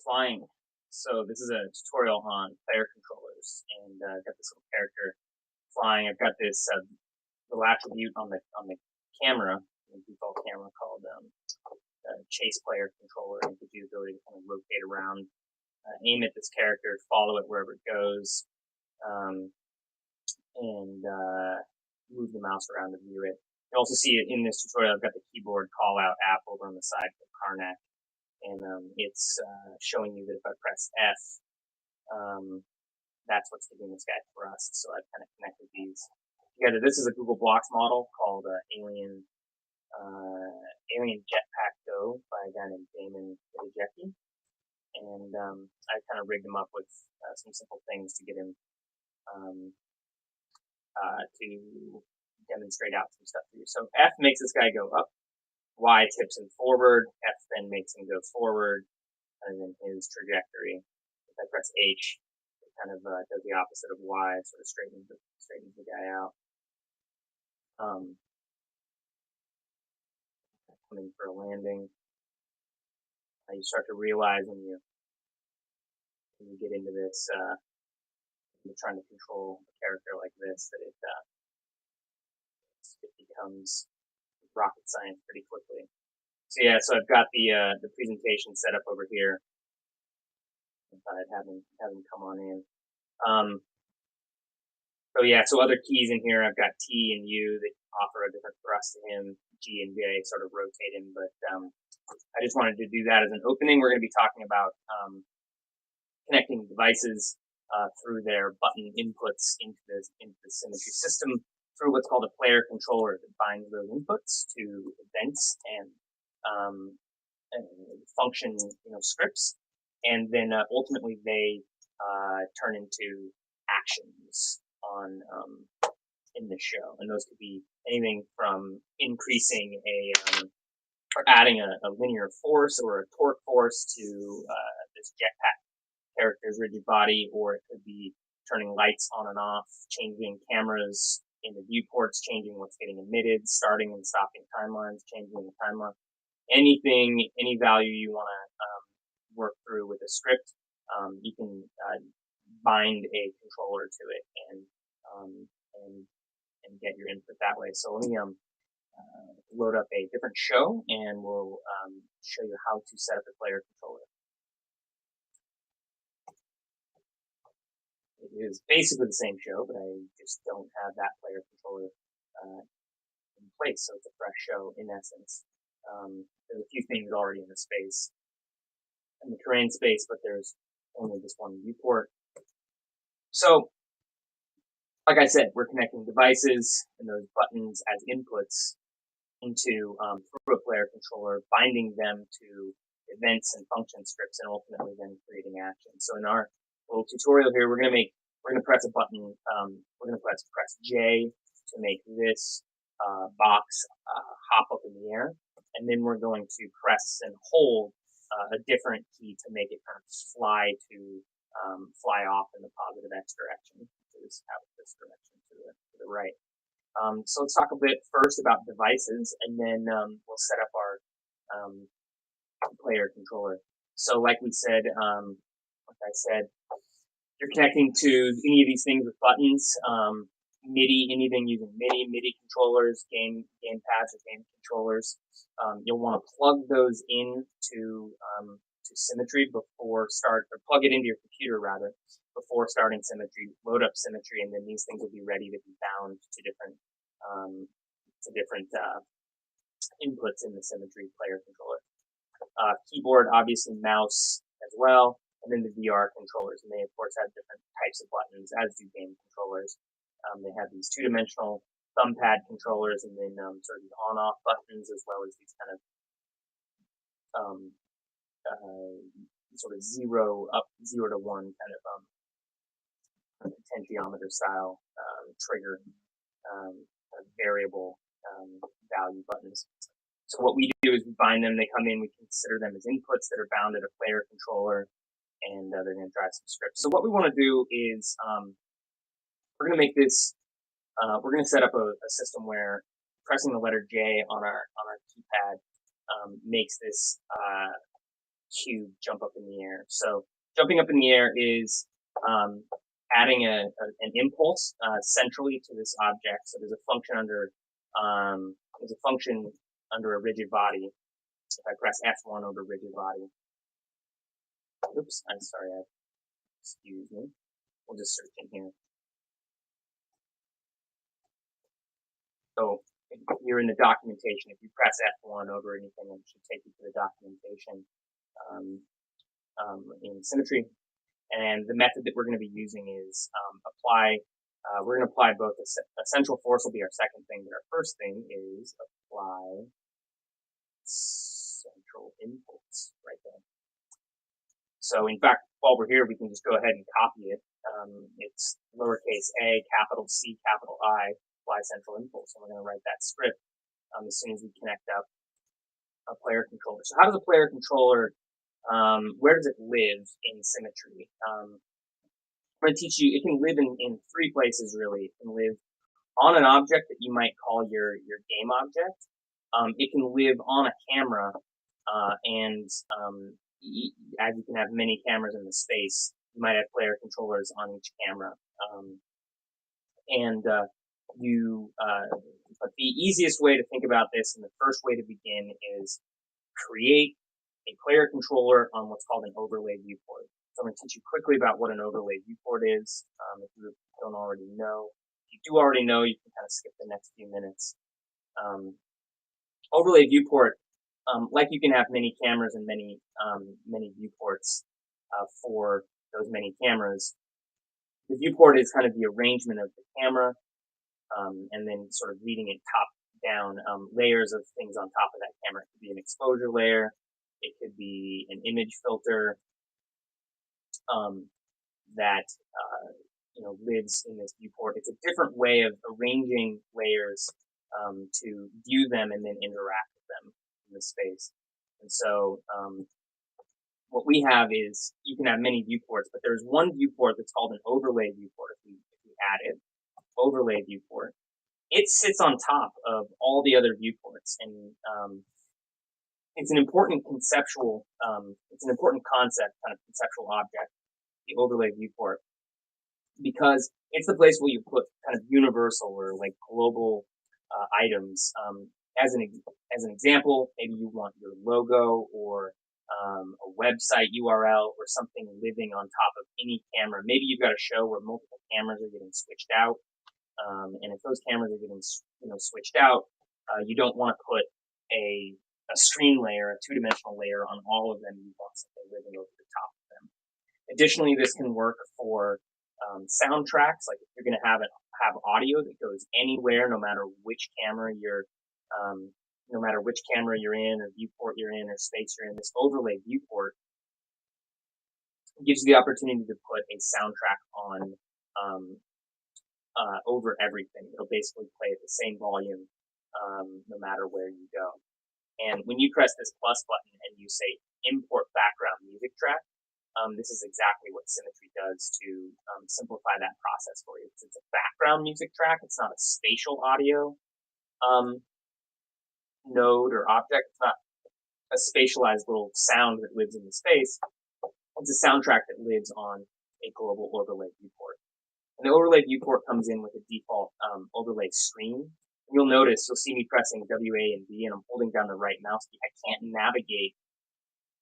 flying. So this is a tutorial on player controllers, and I've got this little character flying. I've got this little attribute on the camera, the default camera called chase player controller, and gives you the ability to kind of rotate around, aim at this character, follow it wherever it goes, and move the mouse around to view it. You can also see it in this tutorial. I've got the keyboard call out app over on the side for Karnak. And it's showing you that if I press F, that's what's giving this guy thrust. So I've kind of connected these together. This is a Google Blocks model called Alien Jetpack Go by a guy named Damon Hidejeki. And I kind of rigged him up with some simple things to get him to demonstrate out some stuff for you. So F makes this guy go up. Y tips him forward, F then makes him go forward, and then his trajectory. If I press H, it kind of does the opposite of Y, it sort of straightens the guy out. Coming for a landing. You start to realize when you get into this, you're trying to control a character like this, that it becomes rocket science pretty quickly. So yeah, so I've got the presentation set up over here. I thought I'd have him come on in. So yeah, so other keys in here, I've got T and U that offer a different thrust to him. G and J sort of rotate him, but I just wanted to do that as an opening. We're going to be talking about connecting devices through their button inputs into the Simmetri system through what's called a player controller that binds those inputs to events and function, scripts, and then ultimately they turn into actions on in the show, and those could be anything from increasing or adding a linear force or a torque force to this jetpack character's rigid body, or it could be turning lights on and off, changing cameras in the viewports, changing what's getting emitted, starting and stopping timelines, changing the timeline. Anything, any value you want to work through with a script, you can bind a controller to it and get your input that way. So let me load up a different show, and we'll show you how to set up a player controller. It is basically the same show, but I just don't have that player controller in place, so it's a fresh show in essence. There's a few things already in the space, in the terrain space, but there's only this one viewport. So, like I said, we're connecting devices and those buttons as inputs into through a player controller, binding them to events and function scripts, and ultimately then creating actions. So in our little tutorial here, we're going to press a button. We're going to press J to make this box hop up in the air, and then we're going to press and hold a different key to make it kind of fly off in the positive X direction, which is out this direction to the right. So let's talk a bit first about devices, and then we'll set up our player controller. So like I said, you're connecting to any of these things with buttons, MIDI, anything using MIDI controllers, game pads or game controllers. You'll want to plug those in to Simmetri before plug it into your computer rather, before starting Simmetri. Load up Simmetri, and then these things will be ready to be bound to different inputs in the Simmetri player controller. Keyboard, obviously mouse as well, and then the VR controllers, and they of course have different types of buttons, as do game controllers. They have these two-dimensional thumb pad controllers, and then sort of these on-off buttons, as well as these kind of sort of 0 to 1 kind of potentiometer style trigger variable value buttons. So what we do is we bind them, they come in, we consider them as inputs that are bound at a player controller, and they're going to drive some scripts. So what we want to do is we're going to make this, we're going to set up a system where pressing the letter J on our keypad makes this cube jump up in the air. So jumping up in the air is adding an impulse centrally to this object. So there's a function under a rigid body. If I press F1 over rigid body, oops, I'm sorry, excuse me. We'll just search in here. So you're in the documentation. If you press F1 over anything, it should take you to the documentation in Simmetri. And the method that we're going to be using is apply. We're going to apply both a central force will be our second thing, but our first thing is apply central impulse right there. So in fact, while we're here, we can just go ahead and copy it. It's lowercase a, capital C, capital I, apply central impulse. And we're going to write that script as soon as we connect up a player controller. So how does a player controller, where does it live in Simmetri? I'm going to teach you, it can live in three places really. It can live on an object that you might call your game object. It can live on a camera, and as you can have many cameras in the space, you might have player controllers on each camera. But the easiest way to think about this and the first way to begin is create a player controller on what's called an overlay viewport. So I'm going to teach you quickly about what an overlay viewport is, if you don't already know. If you do already know, you can kind of skip the next few minutes. Overlay viewport, like you can have many cameras and many viewports for those many cameras. The viewport is kind of the arrangement of the camera, and then sort of reading it top down, layers of things on top of that camera. It could be an exposure layer, it could be an image filter that lives in this viewport. It's a different way of arranging layers to view them and then interact with them in the space. And so what we have is, you can have many viewports, but there's one viewport that's called an overlay viewport. If we add it, overlay viewport, it sits on top of all the other viewports, and it's an important conceptual, it's an important concept, kind of conceptual object, the overlay viewport, because it's the place where you put kind of universal or like global items. As an example, maybe you want your logo or a website URL or something living on top of any camera. Maybe you've got a show where multiple cameras are getting switched out, and if those cameras are getting switched out, you don't want to put a screen layer, a two-dimensional layer on all of them. You want something living over the top of them. Additionally, this can work for soundtracks. Like if you're going to have audio that goes anywhere, no matter which camera you're in, or viewport you're in, or space you're in, this overlay viewport gives you the opportunity to put a soundtrack on over everything. It'll basically play at the same volume no matter where you go. And when you press this plus button and you say import background music track, this is exactly what Simmetri does to simplify that process for you. It's a background music track. It's not a spatial audio node or object. It's not a spatialized little sound that lives in the space. It's a soundtrack that lives on a global overlay viewport. And the overlay viewport comes in with a default overlay screen. You'll see me pressing W, A, and B, and I'm holding down the right mouse key. I can't navigate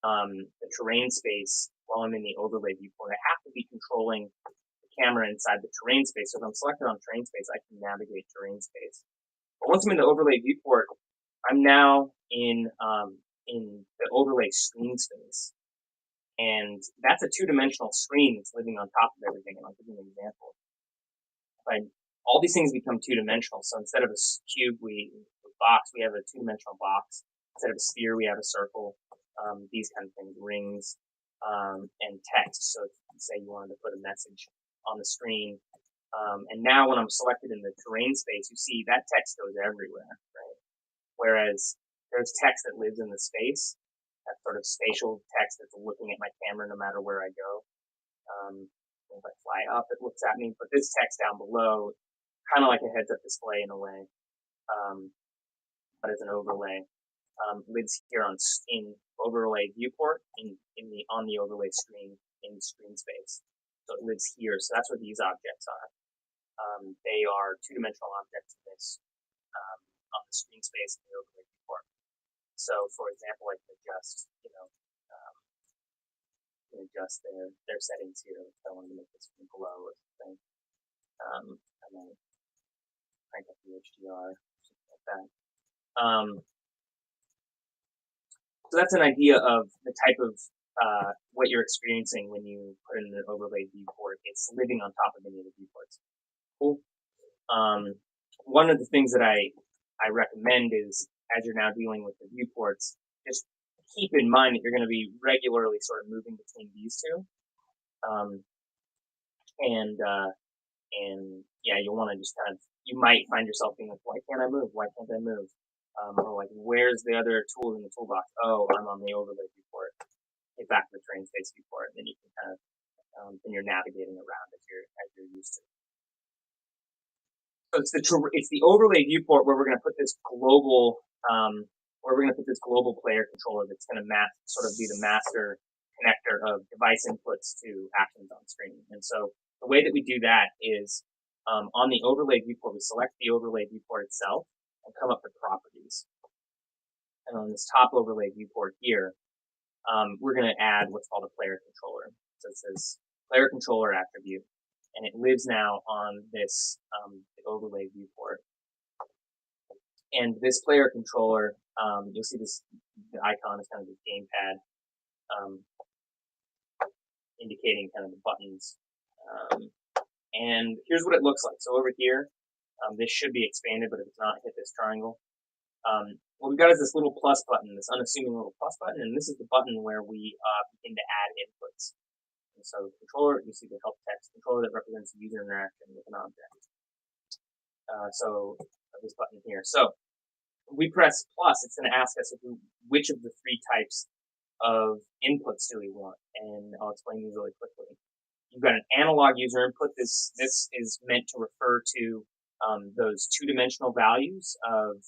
the terrain space while I'm in the overlay viewport. I have to be controlling the camera inside the terrain space. So if I'm selected on terrain space, I can navigate terrain space. But once I'm in the overlay viewport, I'm now in the overlay screen space. And that's a two-dimensional screen that's living on top of everything. And I'll give you an example. All these things become two-dimensional. So instead of a cube, box, we have a two-dimensional box. Instead of a sphere, we have a circle. These kind of things, rings, and text. So if you say you wanted to put a message on the screen, and now when I'm selected in the terrain space, you see that text goes everywhere, right? Whereas there's text that lives in the space, that sort of spatial text that's looking at my camera no matter where I go. If I fly up, it looks at me, but this text down below, kind of like a heads-up display in a way, but as an overlay. lives here in Overlay Viewport on the overlay screen in screen space. So it lives here. So that's where these objects are. They are two-dimensional objects in this on the screen space in the overlay viewport. So, for example, I can adjust, adjust their settings here if I wanted to make this screen below or something, and then crank up the HDR, something like that. So that's an idea of the type of what you're experiencing when you put in an overlay viewport. It's living on top of any of the viewports. Cool. One of the things that I recommend is, as you're now dealing with the viewports, just keep in mind that you're going to be regularly sort of moving between these two. And yeah, you'll want to just kind of, you might find yourself being like, why can't I move? Why can't I move? Or like, where's the other tools in the toolbox? Oh, I'm on the overlay viewport. Get back to the train space viewport. Then you can kind of, then you're navigating around as you're used to. So it's the overlay viewport where we're going to put this global player controller that's going to sort of be the master connector of device inputs to actions on screen. And so the way that we do that is on the overlay viewport, we select the overlay viewport itself and come up to properties. And on this top overlay viewport here, we're going to add what's called a player controller. So it says player controller attribute, and it lives now on this overlay viewport. And this player controller, you'll see this, the icon is kind of this gamepad, indicating kind of the buttons. And here's what it looks like. So over here, this should be expanded, but if it's not, hit this triangle. What we've got is this little plus button, this unassuming little plus button, and this is the button where we begin to add inputs. And so controller, you see the help text controller that represents user interaction with an object. So this button here. So we press plus, it's going to ask us which of the three types of inputs do we want, and I'll explain these really quickly. You've got an analog user input. This is meant to refer to those two-dimensional values of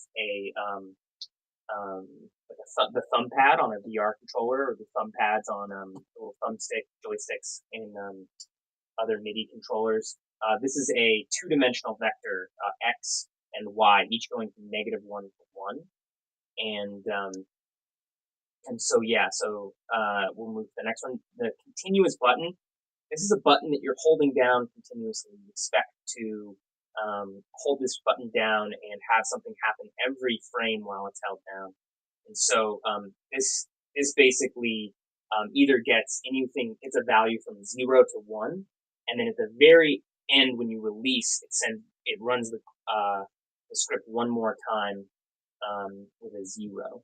the thumb pad on a VR controller, or the thumb pads on little thumbstick joysticks in other MIDI controllers. This is a two-dimensional vector, x and y, each going from -1 to 1, and so yeah. So we'll move to the next one. The continuous button. This is a button that you're holding down continuously. You expect to hold this button down and have something happen every frame while it's held down. And so this basically either gets anything, it's a value from 0 to 1, and then at the very end when you release, it runs the script one more time with a 0.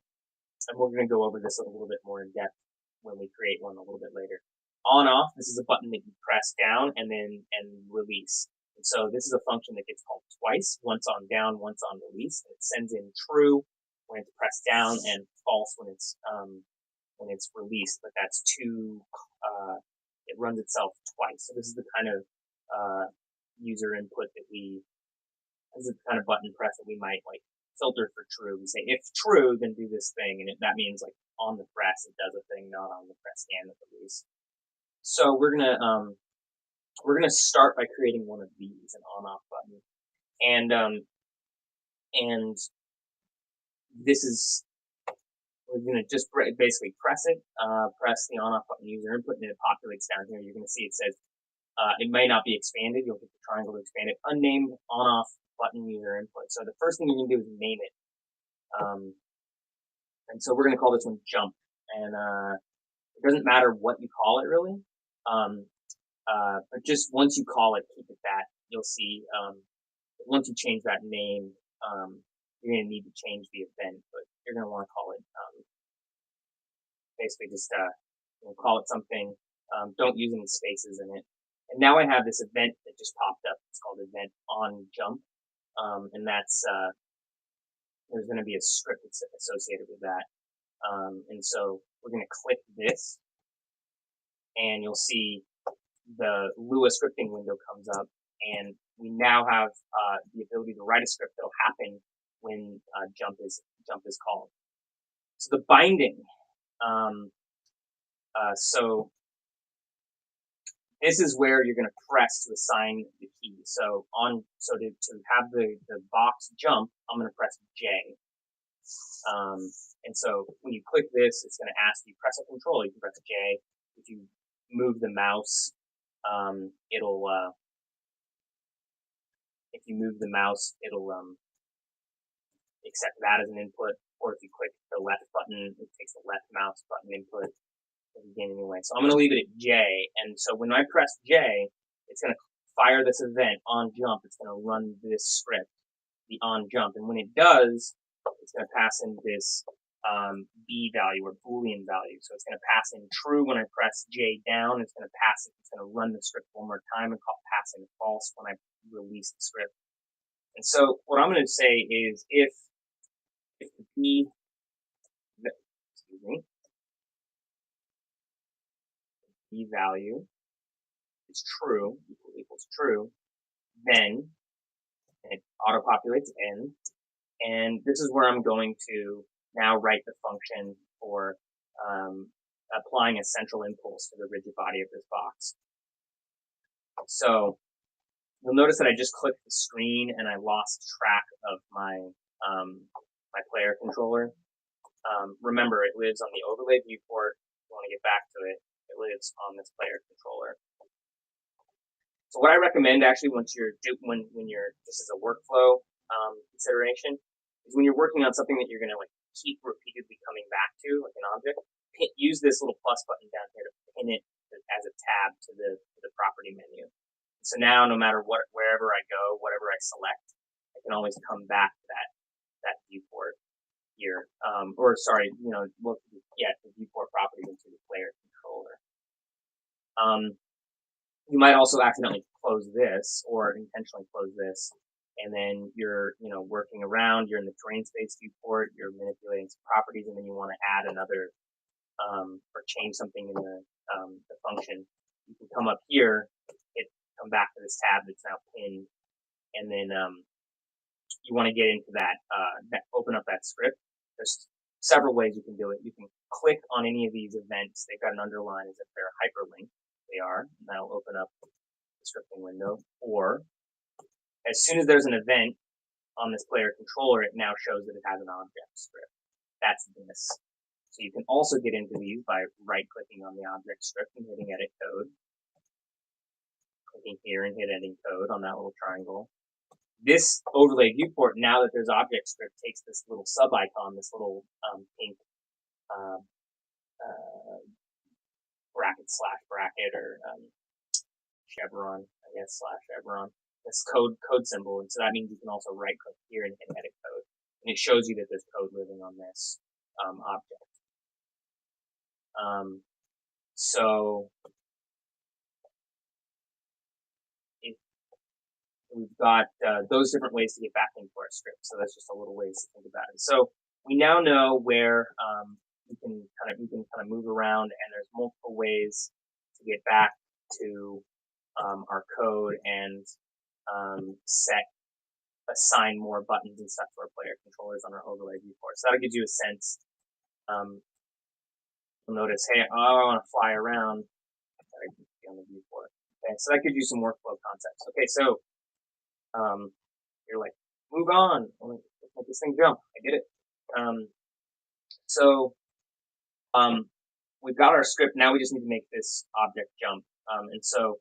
And we're going to go over this a little bit more in depth when we create one a little bit later. On off, this is a button that you press down and release. And so this is a function that gets called twice, once on down, once on release. And it sends in true when it's pressed down and false when it's released. But that's it runs itself twice. So this is the kind of user input that this is the kind of button press that we might like filter for true. We say if true, then do this thing, and that means like on the press it does a thing, not on the press and the release. So we're gonna start by creating one of these, an on-off button, and this is, we're gonna just basically press it, press the on-off button user input, and it populates down here. You're gonna see it says it may not be expanded. You'll hit the triangle to expand it. Unnamed on-off button user input. So the first thing you're gonna do is name it, and so we're gonna call this one jump, and it doesn't matter what you call it really. But just once you call it, keep it that. You'll see once you change that name, you're going to need to change the event, but you're going to want to call it basically just call it something. Don't use any spaces in it. And now I have this event that just popped up. It's called event on jump, and that's there's going to be a script that's associated with that. And so we're going to click this, and you'll see the Lua scripting window comes up, and we now have the ability to write a script that'll happen when jump is called. So the binding, so this is where you're going to press to assign the key. So to have the box jump, I'm going to press J. And so when you click this, it's going to ask you press a control. You can press J. If you move the mouse, if you move the mouse, it'll accept that as an input. Or if you click the left button, it takes the left mouse button input again anyway. So I'm going to leave it at J. And so when I press J, it's going to fire this event on jump. It's going to run this script, the on jump. And when it does, it's going to pass in this B value or Boolean value. So it's going to pass in true when I press J down. It's going to pass it. It's going to run the script one more time and pass in false when I release the script. And so what I'm going to say is if the B, excuse me, B value is true, equals true, then it auto-populates N. And this is where I'm going to now write the function for applying a central impulse to the rigid body of this box. So you'll notice that I just clicked the screen and I lost track of my my player controller. Remember, it lives on the Overlay Viewport. If you want to get back to it, it lives on this player controller. So what I recommend actually when you're this is a workflow consideration is when you're working on something that you're going to like keep repeatedly coming back to, like an object, use this little plus button down here to pin it as a tab to the property menu. So now, no matter wherever I go, whatever I select, I can always come back to that viewport here. The viewport property into the player controller. You might also accidentally close this or intentionally close this, and then you're working around. You're in the terrain space viewport. You're manipulating some properties, and then you want to add another or change something in the function. You can come up here, come back to this tab that's now pinned, and then you want to get into that open up that script. There's several ways you can do it. You can click on any of these events. They've got an underline as if they're a hyperlink. They are, and that'll open up the scripting window. Or as soon as there's an event on this player controller, it now shows that it has an object script. That's this. So you can also get into these by right-clicking on the object script and hitting edit code. Clicking here and hit edit code on that little triangle. This overlay viewport, now that there's object script, takes this little sub icon, this little pink bracket or chevron, I guess, /chevron. This code symbol, and so that means you can also right click here and hit edit code, and it shows you that there's code living on this object. So we've got those different ways to get back into our script. So that's just a little ways to think about it. So we now know where we can kind of move around, and there's multiple ways to get back to our code and assign more buttons and stuff to our player controllers on our overlay viewport. So that gives you a sense. You'll notice, hey, I want to fly around. I can be on the viewport. Okay, so that gives you some workflow concepts. Okay, so you're like, move on. Let's make this thing jump. I get it. We've got our script. Now we just need to make this object jump. And so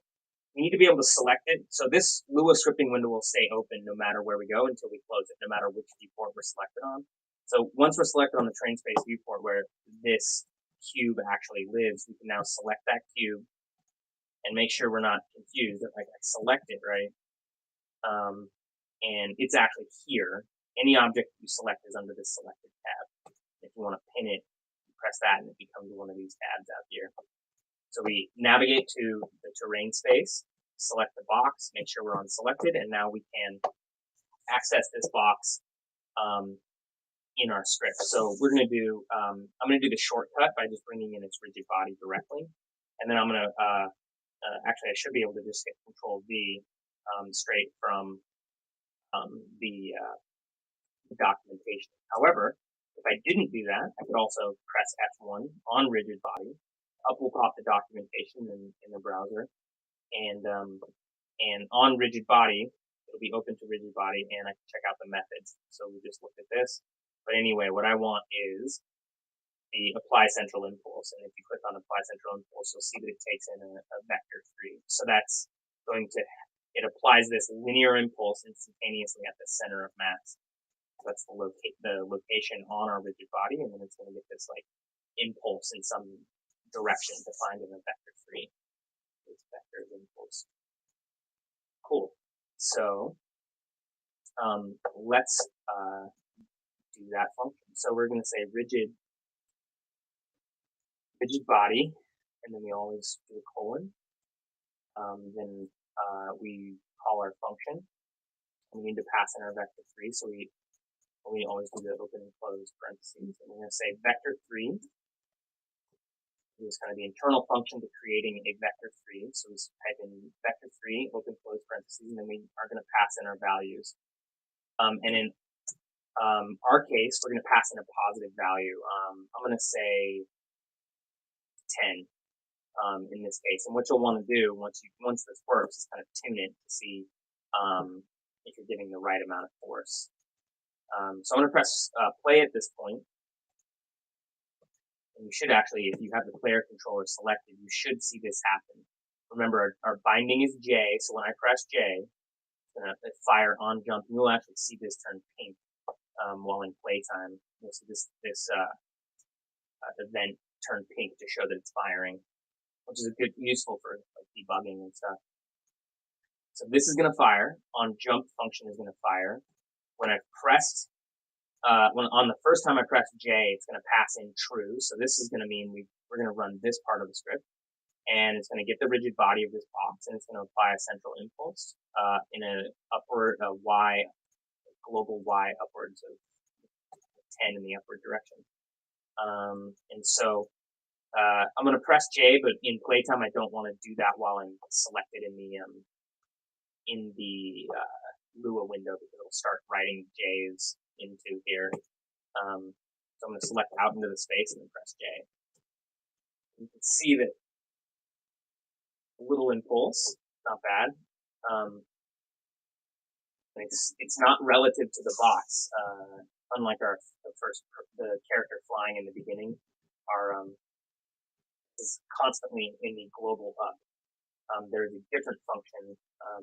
we need to be able to select it. So this Lua scripting window will stay open no matter where we go until we close it, no matter which viewport we're selected on. So once we're selected on the train space viewport where this cube actually lives, we can now select that cube and make sure we're not confused. Like I select it, right? And it's actually here. Any object you select is under this selected tab. If you want to pin it, you press that and it becomes one of these tabs out here. So we navigate to the terrain space, select the box, make sure we're on selected, and now we can access this box in our script. So we're going to do, I'm going to do the shortcut by just bringing in its rigid body directly. And then I'm going to, actually I should be able to just hit Control V straight from the documentation. However, If I didn't do that, I could also press F1 on rigid body. Up will pop the documentation in the browser, and on rigid body, it'll be open to rigid body, and I can check out the methods. So we just looked at this. But anyway, what I want is the apply central impulse. And if you click on apply central impulse, you'll see that it takes in a vector 3. So that's going to, it applies this linear impulse instantaneously at the center of mass. So that's the location on our rigid body, and then it's going to get this like impulse in some direction defined in a vector 3. This vector of impulse. Cool. So let's do that function. So we're going to say rigid body, and then we always do a colon. Then we call our function, and we need to pass in our vector 3. So we always do the open and close parentheses. And we're going to say vector 3 is kind of the internal function to creating a vector 3. So we type in vector 3, open close parentheses, and then we are going to pass in our values. And in our case, we're going to pass in a positive value. I'm going to say 10 in this case. And what you'll want to do once this works is kind of tune it to see if you're giving the right amount of force. So I'm going to press play at this point. And you should actually, if you have the player controller selected, you should see this happen. Remember, our binding is J, so when I press J, it's going to fire on jump, and you'll actually see this turn pink while in playtime. You'll see this event turn pink to show that it's firing, which is useful for like debugging and stuff. So this is going to fire. On jump, function is going to fire. When I've pressed on the first time I press J, it's going to pass in true. So this is going to mean we're going to run this part of the script, and it's going to get the rigid body of this box, and it's going to apply a central impulse in a upward Y, global Y upwards of 10 in the upward direction. And so I'm going to press J, but in playtime I don't want to do that while I'm selected in the Lua window, because it'll start writing J's into here. So I'm going to select out into the space and then press J. You can see that a little impulse, not bad. It's not relative to the box, unlike the character flying in the beginning. Is constantly in the global up. There's a different function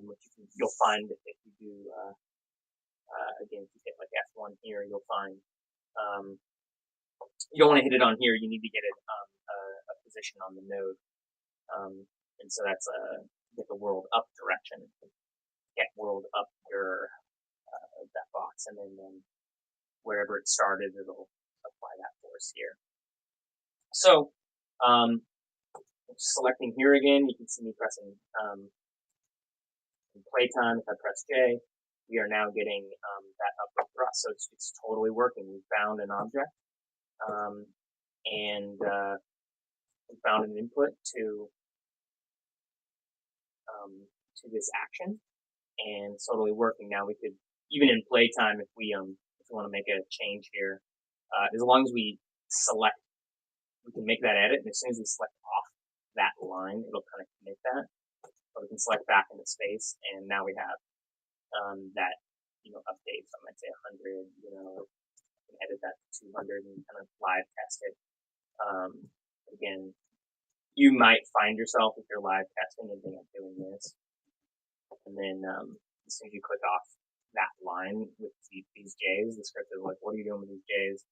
which you'll find if you do. Again, if you hit like F1 here, you'll find you don't want to hit it on here. You need to get it a position on the node, and so that's get the world up direction. Get world up your that box, and then wherever it started, it'll apply that force here. So selecting here again, you can see me pressing in playtime. If I press J, we are now getting that upward thrust. So it's totally working. We found an object, and we found an input to this action, and it's totally working. Now we could, even in playtime, if we want to make a change here, as long as we select, we can make that edit, and as soon as we select off that line, it'll kind of commit that. But we can select back into space, and now we have that, update. So I might say 100, I can edit that to 200 and kind of live test it. Again, you might find yourself, if you're live testing, and doing this. And then as soon as you click off that line with these J's, the script is like, what are you doing with these J's?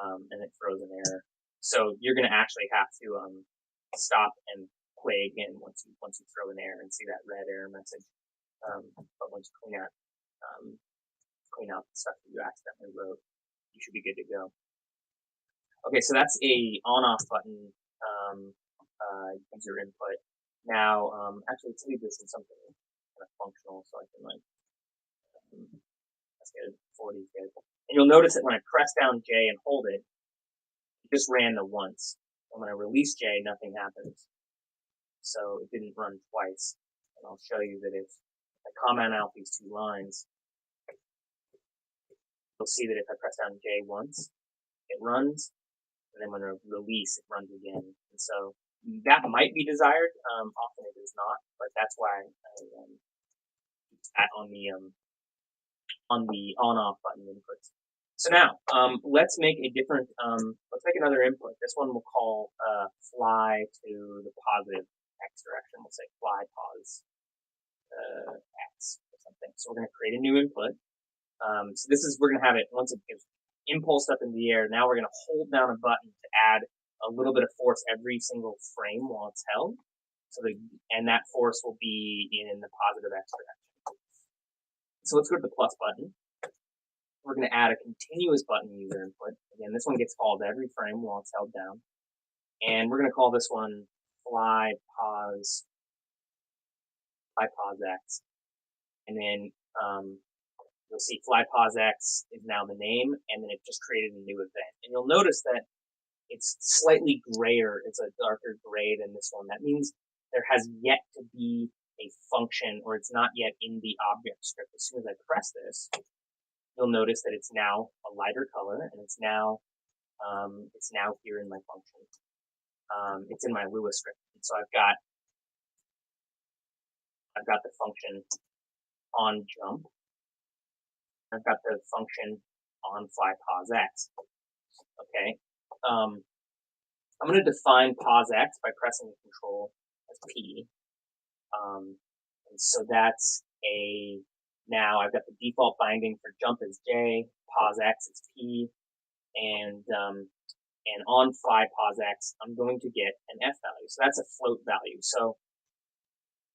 And it throws an error. So you're going to actually have to stop and play again once you throw an error and see that red error message. But once you clean out the stuff that you accidentally wrote, you should be good to go. Okay, so that's a on-off button user input. Now, actually, let's leave this in something kind of functional, so I can let's get it 40 good. And you'll notice that when I press down J and hold it, it just ran the once. And when I release J, nothing happens. So it didn't run twice. And I'll show you that if I comment out these two lines, you'll see that if I press down J once, it runs, and then when I release, it runs again. And so that might be desired. Often it is not, but that's why I use that on the on-off button inputs. So now, let's make a different, let's make another input. This one we'll call fly to the positive x direction. We'll say fly pause x or something. So we're going to create a new input. So this is, we're going to have it, once it gets impulsed up in the air, now we're going to hold down a button to add a little bit of force every single frame while it's held. So and that force will be in the positive x direction. So let's go to the plus button. We're going to add a continuous button user input. Again, this one gets called every frame while it's held down. And we're going to call this one fly pause x. And then you'll see fly pause x is now the name, and then it just created a new event. And you'll notice that it's slightly grayer. It's a darker gray than this one. That means there has yet to be a function, or it's not yet in the object script. As soon as I press this, you'll notice that it's now a lighter color, and it's now here in my function. It's in my Lua script. And so I've got the function on jump. I've got the function on fly pause x. Okay. I'm going to define pause x by pressing the control as P. And so that's now I've got the default binding for jump is J, pause x is P, and on fly pause x, I'm going to get an F value. So that's a float value. So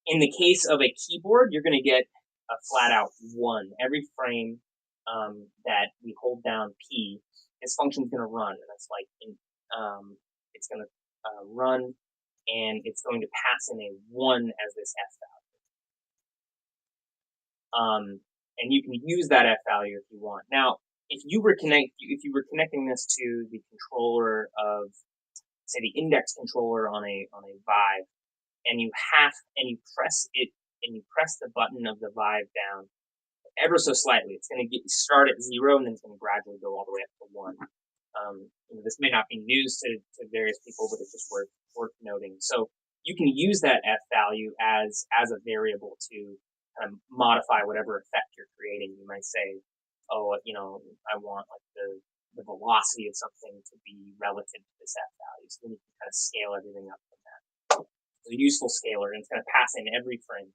in the case of a keyboard, you're going to get a flat out 1. Every frame that we hold down P, this function is going to run. And that's like, it's going to run, and it's going to pass in a 1 as this F value. And you can use that F value if you want. Now, if you were connecting this to the controller of, say, the index controller on a Vive, and you press the button of the Vive down ever so slightly, it's going to start at 0, and then it's going to gradually go all the way up to 1. This may not be news to various people, but it's just worth noting. So you can use that F value as a variable to modify whatever effect you're creating. You might say, oh, I want like the velocity of something to be relative to this F value. So then you can kind of scale everything up from that. It's a useful scaler, and it's going to pass in every frame.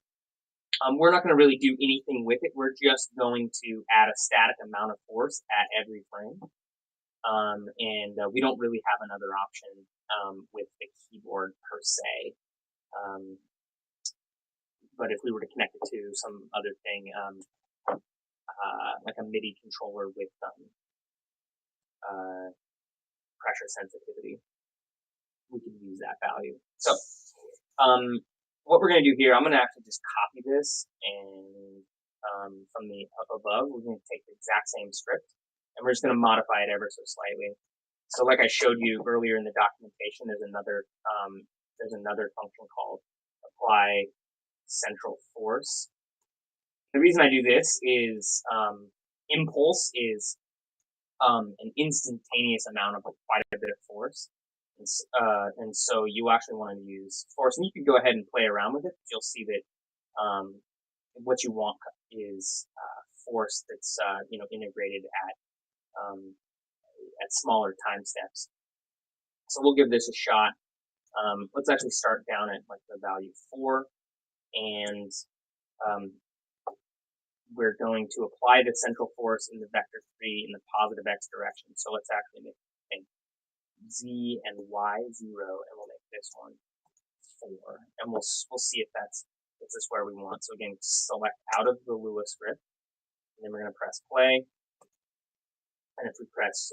We're not going to really do anything with it. We're just going to add a static amount of force at every frame. And we don't really have another option with the keyboard per se. But if we were to connect it to some other thing, like a MIDI controller with pressure sensitivity, we can use that value. So what we're going to do here, I'm going to actually just copy this, and from the up above, we're going to take the exact same script, and we're just going to modify it ever so slightly. So like I showed you earlier in the documentation, there's another function called apply central force. The reason I do this is impulse is an instantaneous amount of quite a bit of force. And so you actually want to use force, and you can go ahead and play around with it. You'll see that what you want is force that's integrated at smaller time steps. So we'll give this a shot. Let's actually start down at like the value 4, and we're going to apply the central force in the vector 3 in the positive x direction. So let's actually make z and y 0, and we'll make this one 4, and we'll see if that's gets us where we want. So again, select out of the Lua script, and then we're going to press play, and if we press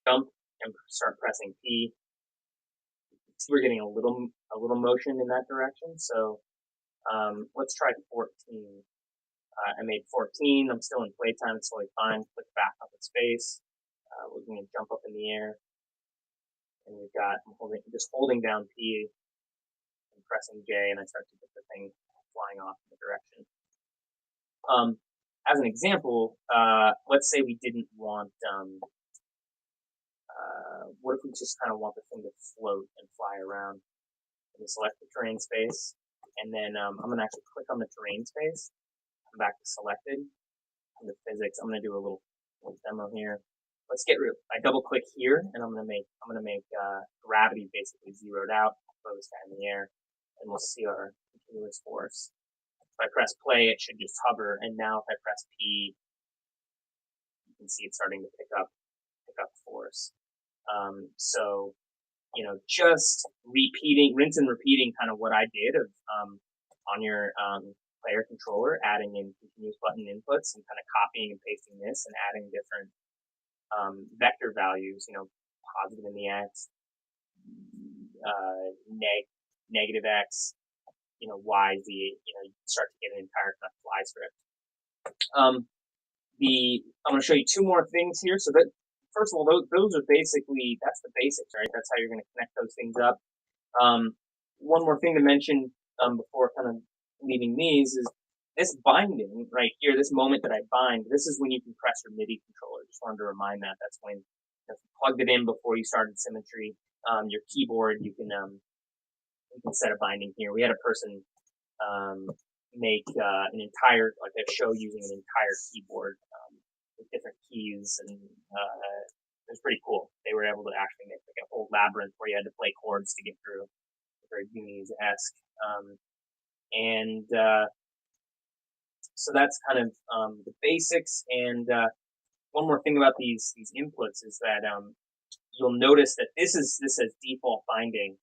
jump and start pressing P, we're getting a little motion in that direction. So let's try 14. I made 14. I'm still in playtime. It's totally fine. Click back up in space. We're going to jump up in the air, and we've got just holding down P and pressing J, and I start to get the thing flying off in the direction. As an example, let's say we didn't want what if we just kind of want the thing to float and fly around? I'm gonna select the terrain space, and then I'm gonna actually click on the terrain space, come back to selected, come to physics. I'm gonna do a little demo here. Let's get rid. I double click here, and I'm gonna make gravity basically zeroed out. Throw this guy in the air, and we'll see our continuous force. If I press play, it should just hover, and now if I press P, you can see it's starting to pick up force. So, you know, just repeating, rinse and repeating kind of what I did of on your player controller, adding in continuous button inputs and kind of copying and pasting this and adding different vector values, you know, positive in the X, negative X, you know, Y, Z, you know, you start to get an entire kind of fly script. I'm going to show you two more things here. So that, first of all, those are basically, that's the basics, right? That's how you're going to connect those things up. One more thing to mention before kind of leaving these is this binding right here, this moment that I bind, this is when you can press your MIDI controller. Just wanted to remind that. That's when you plugged it in before you started Simmetri. Your keyboard, you can set a binding here. We had a person make an entire, like a show using an entire keyboard with different keys, and it was pretty cool. They were able to actually make like a whole labyrinth where you had to play chords to get through. Very Goonies-esque. So that's kind of the basics. And one more thing about these inputs is that you'll notice that this says default binding.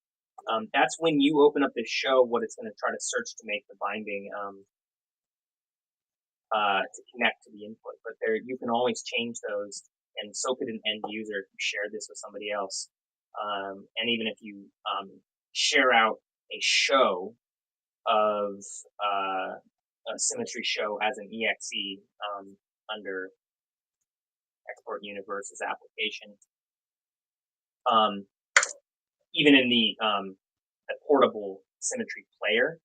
That's when you open up this show, what it's going to try to search to make the binding to connect to the input. But there, you can always change those, and so could an end user if you share this with somebody else. And even if you share out a show of a Simmetri show as an exe under export universes application, even in the portable Simmetri player,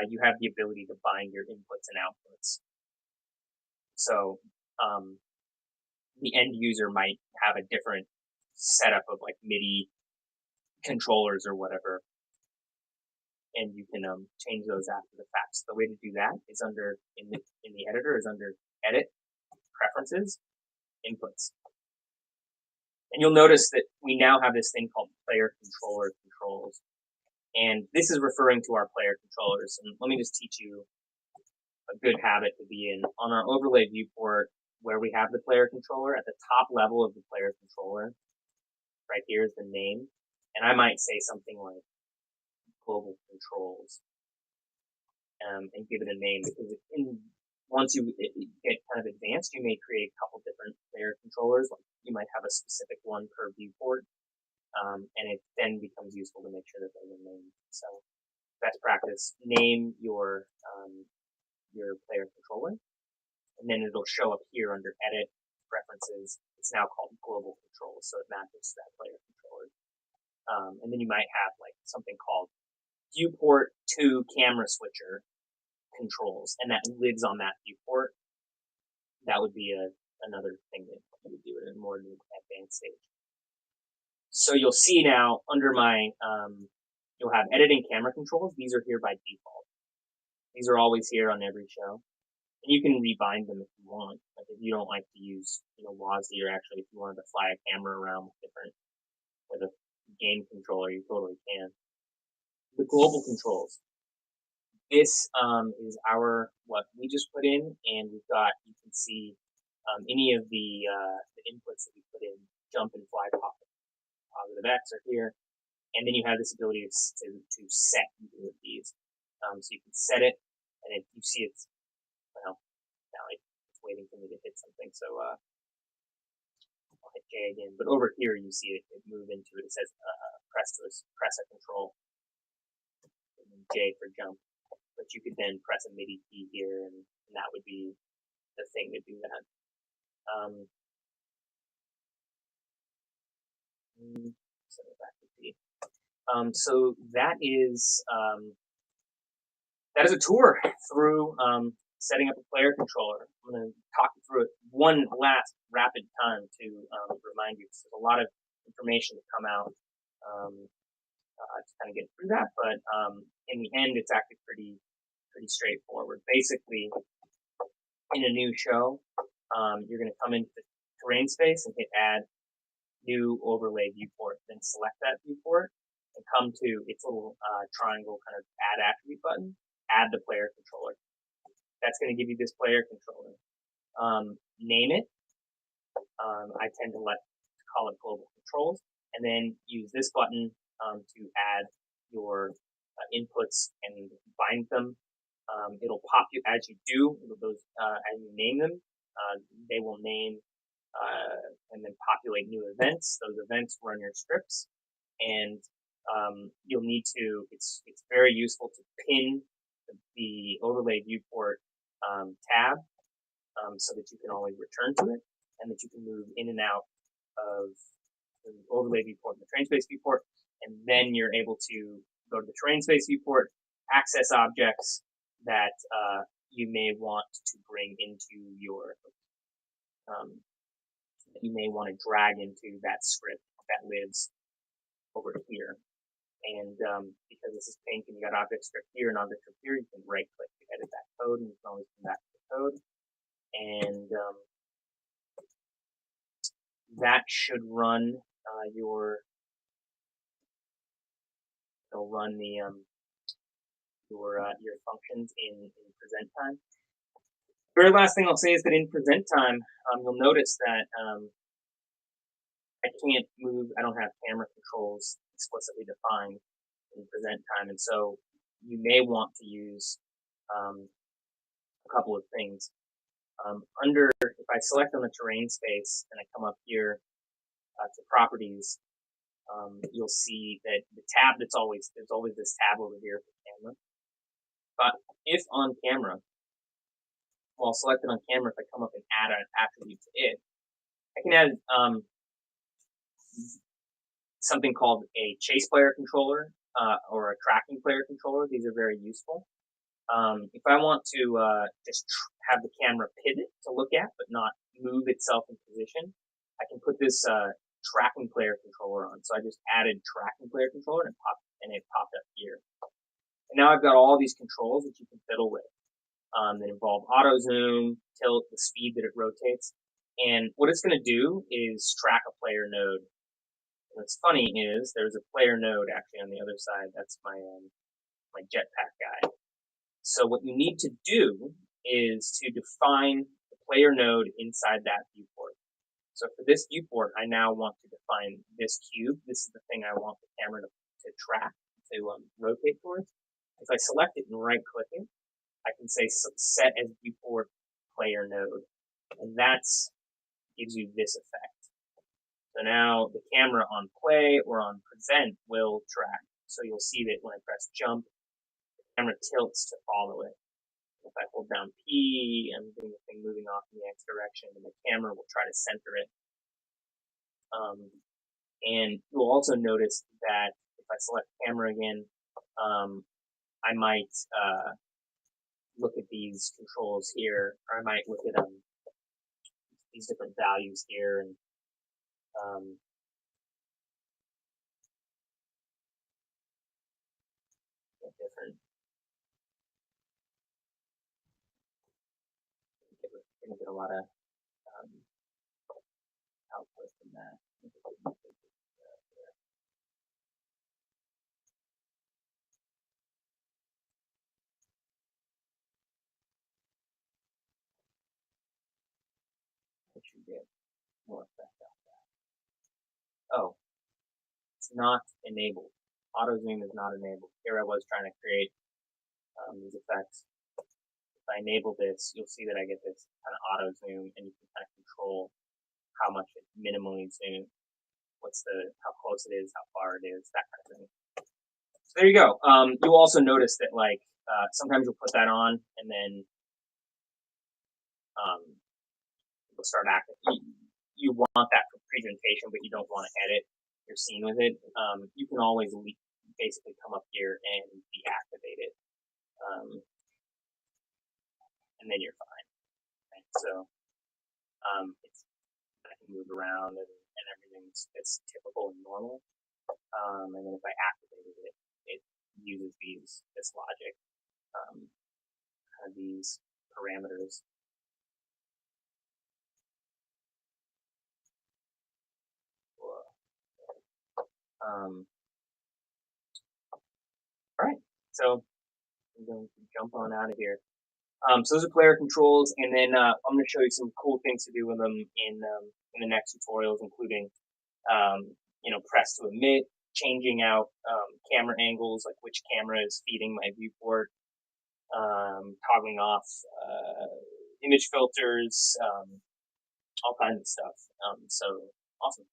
you have the ability to bind your inputs and outputs. So the end user might have a different setup of like MIDI controllers or whatever, and you can change those after the fact. So the way to do that is under in the editor is under Edit, Preferences, Inputs. And you'll notice that we now have this thing called Player Controller Controls. And this is referring to our player controllers. And let me just teach you a good habit to be in. On our Overlay Viewport, where we have the player controller, at the top level of the player controller, right here is the name. And I might say something like Global Controls and give it a name, because once you get kind of advanced, you may create a couple different player controllers. Like you might have a specific one per viewport, and it then becomes useful to make sure that there's a name. So best practice: name your player controller, and then it'll show up here under Edit, Preferences. It's now called Global Controls, so it matches that player controller. And then you might have like something called Viewport to Camera Switcher controls, and that lives on that viewport. That would be another thing that you would do at a more advanced stage. So you'll see now under my, you'll have editing camera controls. These are here by default. These are always here on every show. And you can rebind them if you want. Like if you don't like to use, you know, WASD, or actually if you wanted to fly a camera around with a game controller, you totally can. The global controls. This is what we just put in, and we've got, you can see any of the inputs that we put in, jump and fly, positive X are here, and then you have this ability to set either of these. So you can set it, and if you see it's, well, now it's waiting for me to hit something, so I'll hit J again. But over here you see it move into it. It says press a control, and then J for jump. But you could then press a MIDI key here, and that would be the thing to do that. Send it back to P. So that is a tour through setting up a player controller. I'm going to talk you through it one last rapid time to remind you. There's a lot of information to come out to kind of get through that. But in the end, it's actually pretty straightforward. Basically, in a new show, you're going to come into the terrain space and hit Add New Overlay Viewport, then select that viewport and come to its little triangle kind of Add Attribute button, add the player controller. That's going to give you this player controller. Name it. I tend to call it Global Controls, and then use this button to add your inputs and bind them. It'll pop you as you do those as you name them. They will name and then populate new events. Those events run your scripts, and you'll need to. It's very useful to pin the Overlay Viewport tab so that you can always return to it, and that you can move in and out of the Overlay Viewport and the Terrain Space Viewport, and then you're able to go to the Terrain Space Viewport, access objects that you may want to bring into your, you may want to drag into that script that lives over here. And because this is pink and you got object script here and object script here, you can right click to edit that code, and you can always come back to the code. And that should run it'll run the your functions in present time. Very last thing I'll say is that in present time, you'll notice that I can't move. I don't have camera controls explicitly defined in present time, and so you may want to use a couple of things. If I select on the terrain space and I come up here to properties, you'll see that the tab there's always this tab over here for camera. But if on camera, while selected on camera, if I come up and add an attribute to it, I can add something called a chase player controller or a tracking player controller. These are very useful. If I want to just have the camera pivot to look at, but not move itself in position, I can put this tracking player controller on. So I just added tracking player controller and it popped up here. And now I've got all these controls that you can fiddle with that involve auto zoom, tilt, the speed that it rotates. And what it's going to do is track a player node. And what's funny is there's a player node actually on the other side. That's my my jetpack guy. So what you need to do is to define the player node inside that viewport. So for this viewport, I now want to define this cube. This is the thing I want the camera to track, to rotate towards. If I select it and right-click it, I can say set as viewport player node, and that gives you this effect. So now the camera on play or on present will track. So you'll see that when I press jump, the camera tilts to follow it. If I hold down P, I'm getting the thing moving off in the X direction, and the camera will try to center it. And you'll also notice that if I select camera again, I might look at these controls here, or I might look at these different values here, and different. You're gonna get a lot of output from that. It should get more effect out of that. Oh, it's not enabled. Auto zoom is not enabled. Here I was trying to create these effects. If I enable this, you'll see that I get this kind of auto zoom, and you can kind of control how much it minimally zoom, how close it is, how far it is, that kind of thing. So there you go. You'll also notice that like sometimes you'll put that on, and then it'll start acting. You want that for presentation, but you don't want to edit your scene with it. You can always basically come up here and deactivate it, and then you're fine. Right? So I can move around and and everything's it's typical and normal. And then if I activated it, it uses this logic, kind of these parameters. All right, so I'm going to jump on out of here. So those are player controls, and then I'm going to show you some cool things to do with them in the next tutorials, including press to emit, changing out camera angles, like which camera is feeding my viewport, toggling off image filters, all kinds of stuff. So awesome.